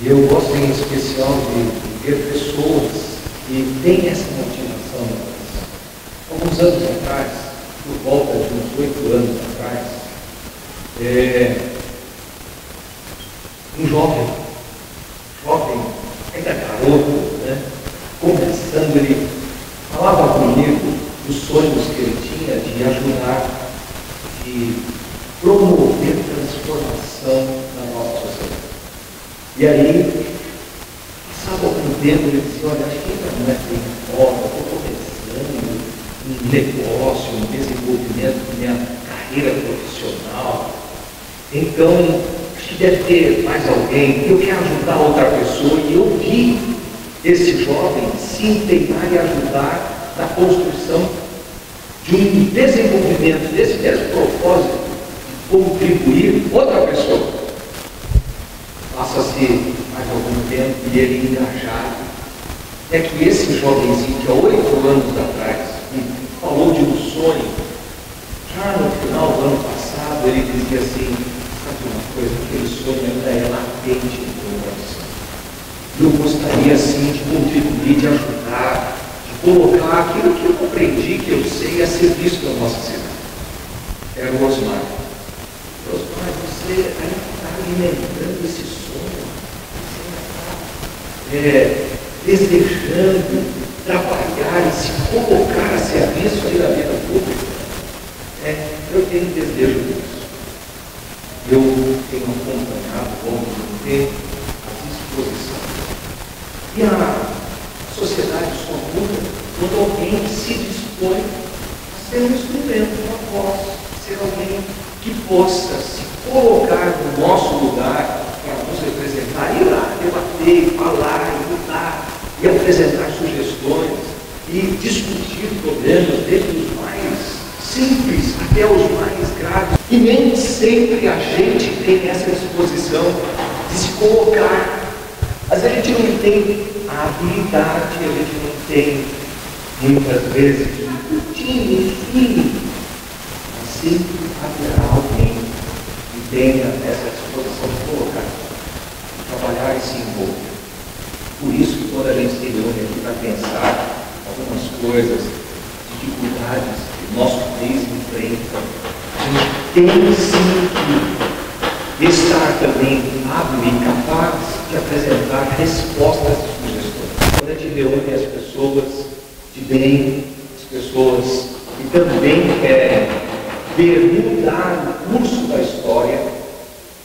E eu gosto em especial de ver pessoas que têm essa motivação no coração. Alguns anos atrás, por volta de uns 8 anos atrás, um jovem, ainda garoto, né, conversando, ele falava comigo dos sonhos que ele tinha de ajudar, de promover transformação na nossa sociedade. E aí, passava algum tempo, ele dizia, olha, acho que ainda não é bem forma, estou começando um negócio, um desenvolvimento da minha carreira profissional, então, acho que deve ter mais alguém, eu quero ajudar outra pessoa, e eu vi esse jovem se empenhar e ajudar na construção de um desenvolvimento desse mesmo propósito, de contribuir outra pessoa. Passa-se mais algum tempo e ele engajado. É que esse jovenzinho que há 8 anos atrás me falou de um sonho, já no final do ano passado, ele dizia assim, sabe uma coisa, aquele sonho ainda é latente no meu coração. Eu gostaria sim de contribuir, de ajudar, de colocar aquilo que eu aprendi, que eu sei, a serviço da nossa cidade. Era o Osmar. Osmar, você ainda está alimentando esse sonho, você ainda está desejando trabalhar e se colocar a serviço aí da vida pública. Eu tenho desejo disso. Eu tenho acompanhado ao longo do tempo as exposições. E a sociedade só muda quando alguém se dispõe a ser um instrumento, uma voz, ser alguém que possa se colocar no nosso lugar para nos representar, ir lá, debater, falar, lutar e apresentar sugestões e discutir problemas, desde os mais simples até os mais graves. E nem sempre a gente tem essa disposição de se colocar. Às vezes a gente não tem a habilidade, a gente não tem, muitas vezes, o time, enfim. Mas sempre haverá alguém que tenha essa disposição de colocar, de trabalhar e se envolver. Por isso que quando a gente se reúne aqui para pensar algumas coisas, dificuldades que o nosso país enfrenta, a gente tem sim que estar também hábil e capaz de apresentar respostas e sugestões. Quando a gente reúne as pessoas de bem, as pessoas que também querem ver mudar o curso da história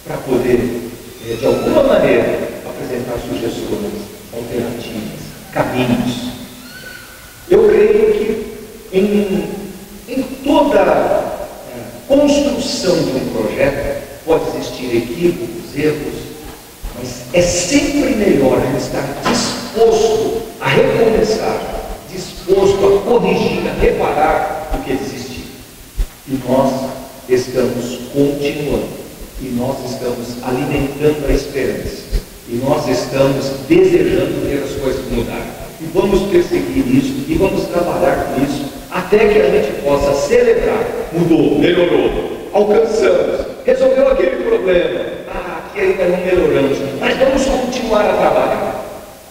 para poder, de alguma maneira, apresentar sugestões, alternativas, caminhos. Eu creio que em toda construção de um projeto pode existir equívocos, erros, mas é sempre melhor a gente estar disposto a recomeçar, disposto a corrigir, a reparar do que desistir. E nós estamos continuando, e nós estamos alimentando a esperança, e nós estamos desejando ver as coisas mudarem. E vamos perseguir isso, e vamos trabalhar com isso, até que a gente possa celebrar. Mudou, melhorou, alcançamos, resolveu aquele problema. Aqui ainda não melhoramos, mas vamos continuar a trabalhar.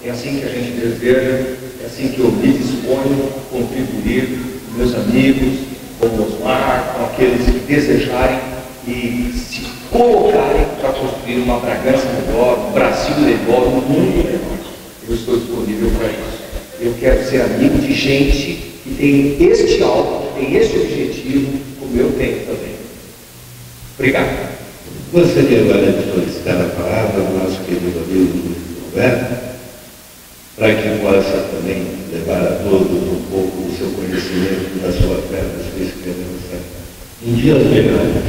É assim que a gente deseja, é assim que eu me disponho a contribuir com meus amigos, com o Osmar, com aqueles que desejarem e se colocarem para construir uma Bragança melhor, um Brasil melhor, um mundo melhor. Eu estou disponível para isso. Eu quero ser amigo de gente que tem este alvo, que tem este objetivo, como eu tenho também. Obrigado. Gostaria agora de solicitar a palavra ao nosso querido amigo Luiz Roberto, para que possa também levar a todos um pouco do seu conhecimento, da sua fé, da sua esperança em dias melhores.